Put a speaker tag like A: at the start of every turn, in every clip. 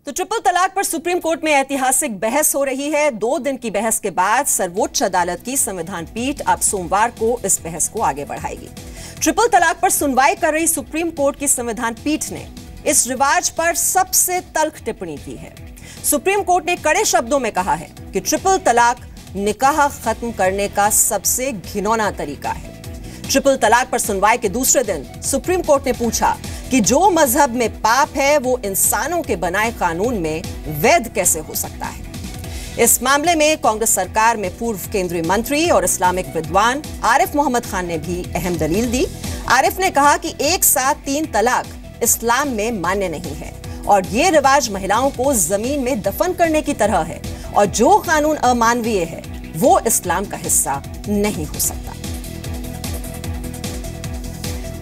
A: तो ट्रिपल तलाक पर सुप्रीम कोर्ट में ऐतिहासिक बहस हो रही है। 2 दिन की बहस के बाद सर्वोच्च अदालत की संविधान पीठ अब सोमवार को इस बहस को आगे बढ़ाएगी। ट्रिपल तलाक पर सुनवाई कर रही सुप्रीम कोर्ट की संविधान पीठ ने इस रिवाज पर सबसे तल्ख टिप्पणी की है। सुप्रीम कोर्ट ने कड़े शब्दों में कहा है कि ट्रिपल तलाक निकाह खत्म करने का सबसे घिनौना तरीका है। ट्रिपल तलाक पर सुनवाई के दूसरे दिन सुप्रीम कोर्ट ने पूछा कि जो मजहब में पाप है वो इंसानों के बनाए कानून में वैध कैसे हो सकता है। इस मामले में कांग्रेस सरकार में पूर्व केंद्रीय मंत्री और इस्लामिक विद्वान आरिफ मोहम्मद खान ने भी अहम दलील दी। आरिफ ने कहा कि एक साथ 3 तलाक इस्लाम में मान्य नहीं है और ये रिवाज महिलाओं को जमीन में दफन करने की तरह है और जो कानून अमानवीय है वो इस्लाम का हिस्सा नहीं हो सकता।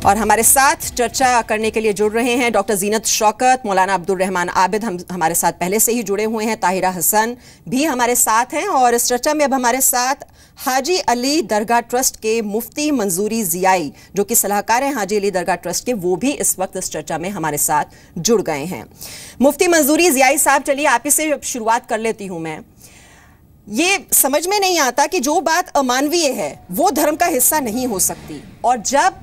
A: और हमारे साथ चर्चा करने के लिए जुड़ रहे हैं डॉक्टर जीनत शौकत, मौलाना अब्दुल रहमान आबिद हमारे साथ पहले से ही जुड़े हुए हैं, ताहिरा हसन भी हमारे साथ हैं और इस चर्चा में अब हमारे साथ हाजी अली दरगाह ट्रस्ट के मुफ्ती मंजूरी जियाई जो कि सलाहकार हैं हाजी अली दरगाह ट्रस्ट के, वो भी इस वक्त इस चर्चा में हमारे साथ जुड़ गए हैं। मुफ्ती मंजूरी जियाई साहब, चलिए आप ही से शुरुआत कर लेती हूं मैं। ये समझ में नहीं आता कि जो बात अमानवीय है वो धर्म का हिस्सा नहीं हो सकती और जब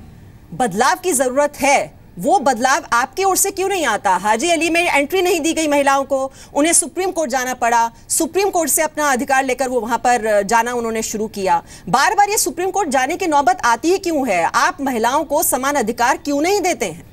A: बदलाव की जरूरत है वो बदलाव आपकी ओर से क्यों नहीं आता। हाजी अली में एंट्री नहीं दी गई महिलाओं को, उन्हें सुप्रीम कोर्ट जाना पड़ा, सुप्रीम कोर्ट से अपना अधिकार लेकर वो वहां पर जाना उन्होंने शुरू किया। बार बार ये सुप्रीम कोर्ट जाने की नौबत आती ही क्यों है? आप महिलाओं को समान अधिकार क्यों नहीं देते हैं?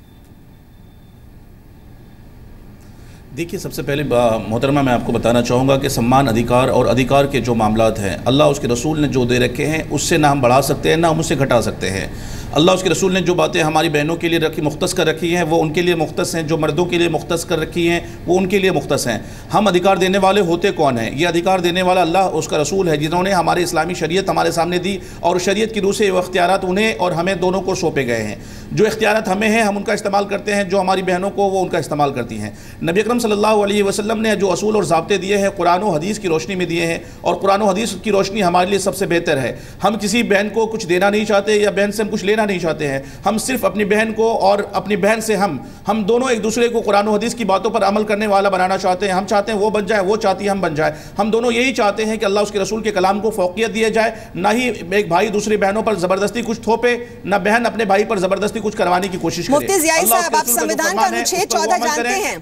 B: देखिए, सबसे पहले मोहतरमा मैं आपको बताना चाहूँगा कि सम्मान, अधिकार और अधिकार के जो मामलात हैं अल्लाह उसके रसूल ने जो दे रखे हैं उससे ना हम बढ़ा सकते हैं ना हम उससे घटा सकते हैं। अल्लाह उसके रसूल ने जो बातें हमारी बहनों के लिए मुख्तस कर रखी हैं वो उनके लिए मुख्तस हैं, जो मर्दों के लिए मुख्तस कर रखी हैं वो उनके लिए मुख्तस हैं। हम अधिकार देने वाले होते कौन हैं? ये अधिकार देने वाला अल्लाह उसका रसूल है जिन्होंने हमारे इस्लामी शरीयत हमारे सामने दी और शरीयत की रूह से वो इख्तियारात उन्हें और हमें दोनों को सौंपे गए हैं। जो इख्तियारात हमें हैं हम उनका इस्तेमाल करते हैं, जो हमारी बहनों को वो उनका इस्तेमाल करती हैं। नबी अकरम सल्लल्लाहु अलैहि वसल्लम ने जो असूल और ज़ाब्ते दिए हैं कुरान और हदीस की रोशनी में दिए हैं और कुरान और हदीस की रोशनी हमारे लिए सबसे बेहतर है। हम किसी बहन को कुछ देना नहीं चाहते या बहन से हम कुछ लेना नहीं चाहते हैं। हम सिर्फ अपनी बहन को और अपनी बहन से हम दोनों एक दूसरे को कुरान और हदीस की बातों पर अमल करने वाला बनाना चाहते हैं। हम चाहते हैं वो बन जाए, वो चाहती है हम बन जाए। हम दोनों यही चाहते हैं कि अल्लाह उसके रसूल के कलाम को फौकियत दिया जाए, ना ही एक भाई दूसरी बहनों पर जबरदस्ती कुछ थोपे, ना बहन अपने भाई पर जबरदस्ती कुछ करवाने की कोशिश करे।
A: मुफ्ती जियाई साहब, आप संविधान का अनुच्छेद 14 जानते हैं,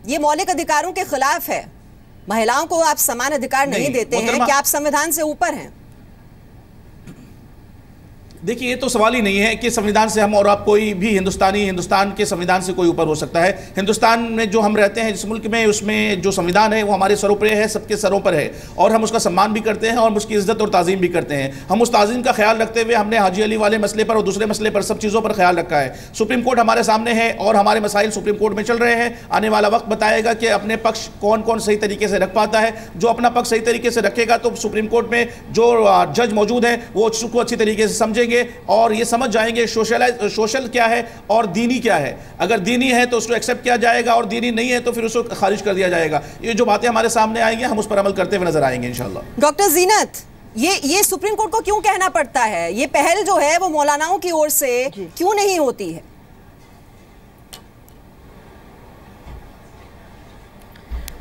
A: ये मौलिक अधिकारों के खिलाफ है। महिलाओं को आप समान अधिकार नहीं देते हैं, क्या आप संविधान से ऊपर हैं?
B: देखिए, ये तो सवाल ही नहीं है कि संविधान से हम और आप कोई भी हिंदुस्तान के संविधान से कोई ऊपर हो सकता है। हिंदुस्तान में जो हम रहते हैं जिस मुल्क में, उसमें जो संविधान है वो हमारे सरों पर है, सबके सरों पर है और हम उसका सम्मान भी करते हैं और उसकी इज्जत और ताज़ीम भी करते हैं। हम उस ताज़ीम का ख्याल रखते हुए हमने हाजी अली वाले मसले पर और दूसरे मसले पर सब चीज़ों पर ख्याल रखा है। सुप्रीम कोर्ट हमारे सामने है और हमारे मसाइल सुप्रीम कोर्ट में चल रहे हैं। आने वाला वक्त बताएगा कि अपने पक्ष कौन कौन सही तरीके से रख पाता है। जो अपना पक्ष सही तरीके से रखेगा तो सुप्रीम कोर्ट में जो जज मौजूद हैं वो उसको अच्छी तरीके से समझेंगे और ये समझ जाएंगे सोशल क्या है और दीनी क्या है। अगर दीनी है तो उसको एक्सेप्ट किया जाएगा और दीनी नहीं है तो फिर उसको खारिज कर दिया जाएगा। ये जो बातें हमारे सामने आएंगी हम उस पर अमल करते हुए नजर आएंगे इंशाअल्लाह।
A: डॉक्टर जीनत, ये सुप्रीम कोर्ट को क्यों कहना पड़ता है? ये पहल जो है वो मौलानाओं की ओर से क्यों नहीं होती है?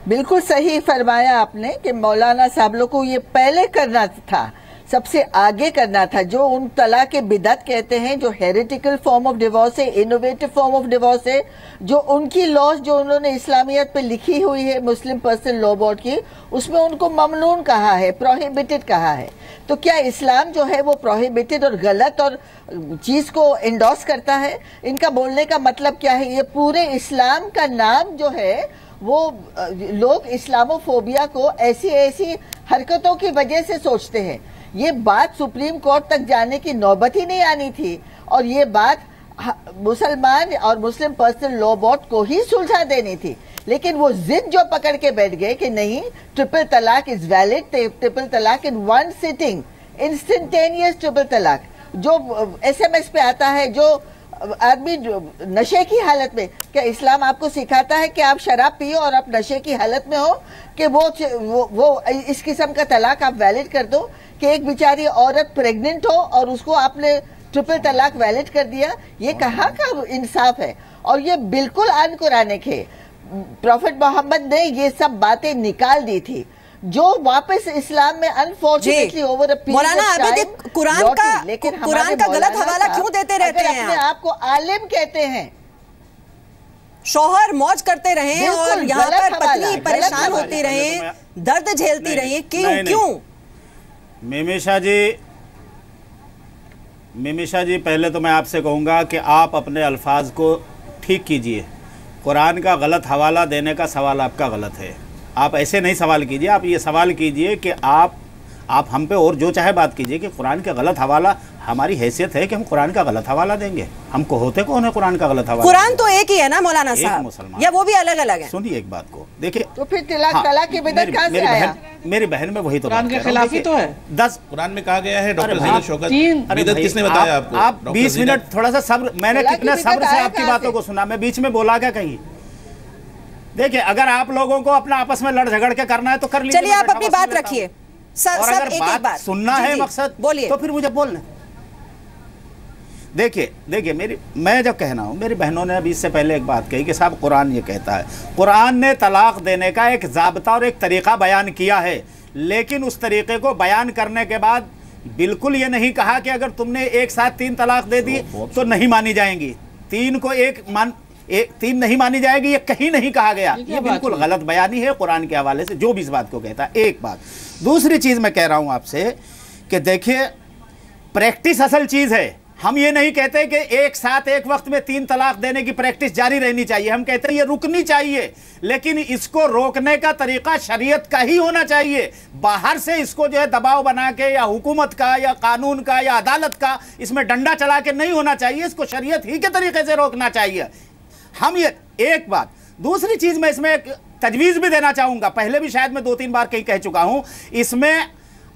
C: बिल्कुल सही फरमाया आपने कि मौलाना साहब लोग को ये पहले करना था, सबसे आगे करना था। जो उन तलाक के बिदअत कहते हैं, जो हेरिटिकल फॉर्म ऑफ डिवोर्स है, इनोवेटिव फॉर्म ऑफ डिवोर्स है, जो उनकी लॉज जो उन्होंने इस्लामियत पे लिखी हुई है मुस्लिम पर्सनल लॉ बोर्ड की, उसमें उनको ममनून कहा है, प्रोहिबिटेड कहा है। तो क्या इस्लाम जो है वो प्रोहिबिटेड और गलत और चीज़ को इंडोर्स करता है? इनका बोलने का मतलब क्या है? ये पूरे इस्लाम का नाम जो है वो लोग इस्लामोफोबिया को ऐसी ऐसी हरकतों की वजह से सोचते हैं। ये बात सुप्रीम कोर्ट तक जाने की नौबत ही नहीं आनी थी और ये बात मुसलमान और मुस्लिम पर्सनल लॉ बोर्ड को ही सुलझा देनी थी। लेकिन वो जिद जो पकड़ के बैठ गए कि नहीं, ट्रिपल तलाक इज वैलिड, ट्रिपल तलाक in one sitting, instantaneous triple तलाक जो SMS पे आता है, जो आदमी नशे की हालत में, क्या इस्लाम आपको सिखाता है कि आप शराब पियो और आप नशे की हालत में हो कि वो इस किस्म का तलाक आप वैलिड कर दो? कि एक बेचारी औरत प्रेग्नेंट हो और उसको आपने ट्रिपल तलाक वैलिड कर दिया? ये कहाँ का इंसाफ है? और ये बिल्कुल अनकुरानिक है। प्रॉफेट मोहम्मद ने ये सब बातें निकाल दी थी, जो वापस इस्लाम में अनफॉर्चुनेटली ओवर अ
A: मौलाना आबिद कुरान का गलत हवाला क्यों देते रहते हैं?
C: अपने आप को आलिम कहते हैं,
A: शौहर मौज करते रहे और यहाँ पर पत्नी परेशान होती रहे, दर्द झेलती रहे, क्यों?
D: मिमिशा जी पहले तो मैं आपसे कहूँगा कि आप अपने अल्फाज को ठीक कीजिए। कुरान का गलत हवाला देने का सवाल आपका गलत है। आप ऐसे नहीं सवाल कीजिए, आप ये सवाल कीजिए कि आप हम पे और जो चाहे बात कीजिए कि कुरान का गलत हवाला, हमारी हैसियत है कि हम कुरान का गलत हवाला देंगे? हमको होते कौन है कुरान का गलत हवाला?
A: कुरान तो एक ही है ना मौलाना साहब,
D: मुसलमान,
A: या वो भी अलग अलग है?
D: सुनिए एक बात को, देखिए
C: तो फिर तलाक की बिदअत कहां से आया?
D: मेरी बहन में वही तो
E: कुरान के खिलाफ ही तो है।
B: 10 कुरान में कहा गया है। डॉक्टर ज़ैनब शौकत, बिदअत किसने बताया आपको?
D: आप 20 मिनट थोड़ा सा सब्र, मैंने कितने सब्र से आपकी बातों को सुना, मैं बीच में बोला क्या कहीं? देखिए, अगर आप लोगों को अपना आपस में लड़ झगड़ के करना है तो कर लीजिए।
A: चलिए आप अपनी बात रखिए,
D: और अगर बात सुनना है मकसद,
A: बोलिए,
D: तो फिर मुझे बोलना। देखिए मैं जब कहना हूं, मेरी बहनों ने अभी इससे पहले एक बात कही कि साहब कुरान ये कहता है, कुरान ने तलाक देने का एक ज़ाब्ता और एक तरीका बयान किया है, लेकिन उस तरीके को बयान करने के बाद बिल्कुल ये नहीं कहा कि अगर तुमने एक साथ 3 तलाक दे दी तो नहीं मानी जाएंगी, 3 को तीन नहीं मानी जाएगी, ये कहीं नहीं कहा गया। ये बिल्कुल गलत बयानी है कुरान के हवाले से, जो भी इस बात को कहता है। एक बात, दूसरी चीज मैं कह रहा हूं आपसे कि देखिए, प्रैक्टिस असल चीज है। हम ये नहीं कहते कि एक साथ एक वक्त में 3 तलाक देने की प्रैक्टिस जारी रहनी चाहिए, हम कहते हैं ये रुकनी चाहिए, लेकिन इसको रोकने का तरीका शरीयत का ही होना चाहिए। बाहर से इसको जो है दबाव बना के, या हुकूमत का या कानून का या अदालत का इसमें डंडा चला के नहीं होना चाहिए, इसको शरीयत ही के तरीके से रोकना चाहिए। हम ये एक बात, दूसरी चीज मैं इसमें एक तजवीज भी देना चाहूंगा, पहले भी शायद मैं 2-3 बार कहीं कह चुका हूं, इसमें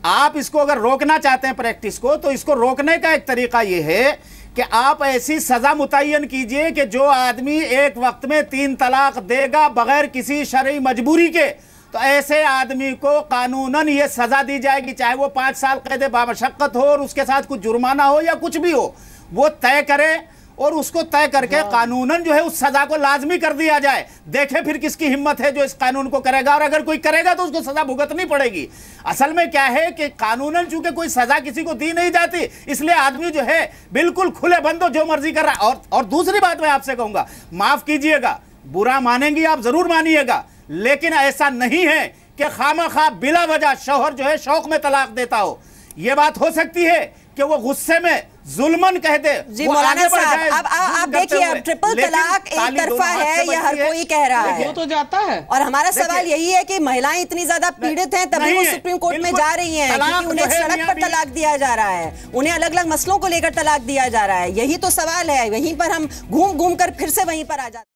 D: आप इसको अगर रोकना चाहते हैं प्रैक्टिस को, तो इसको रोकने का एक तरीका यह है कि आप ऐसी सजा मुतय्यन कीजिए कि जो आदमी एक वक्त में 3 तलाक देगा बगैर किसी शरई मजबूरी के, तो ऐसे आदमी को कानूनन ये सजा दी जाएगी, चाहे वो 5 साल कैद बामशक्कत हो और उसके साथ कुछ जुर्माना हो या कुछ भी हो, वो तय करे और उसको तय करके कानूनन जो है उस सजा को लाजमी कर दिया जाए। देखे फिर किसकी हिम्मत है जो इस कानून को करेगा, और अगर कोई करेगा तो उसको सजा भुगतनी पड़ेगी। असल में क्या है कि कानूनन चूंकि कोई सजा किसी को दी नहीं जाती, इसलिए आदमी जो है बिल्कुल खुले बंदो जो मर्जी कर रहा है। और दूसरी बात मैं आपसे कहूंगा, माफ कीजिएगा, बुरा मानेंगी आप, जरूर मानिएगा, लेकिन ऐसा नहीं है कि खामखा बिला वजह शौहर जो है शौक में तलाक देता हो। यह बात हो सकती है कि वो गुस्से में जुल्मन कह दे।
A: जी मौलाना साहब, अब आप देखिए, अब ट्रिपल तलाक एक तरफा है, यह हर कोई कह रहा है,
E: वो तो जाता है।
A: और हमारा सवाल यही है कि महिलाएं इतनी ज्यादा पीड़ित हैं, तभी वो सुप्रीम कोर्ट में जा रही हैं, क्योंकि उन्हें सड़क पर तलाक दिया जा रहा है, उन्हें अलग अलग मसलों को लेकर तलाक दिया जा रहा है। यही तो सवाल है, वहीं पर हम घूम घूम कर फिर से वहीं पर आ जाते हैं।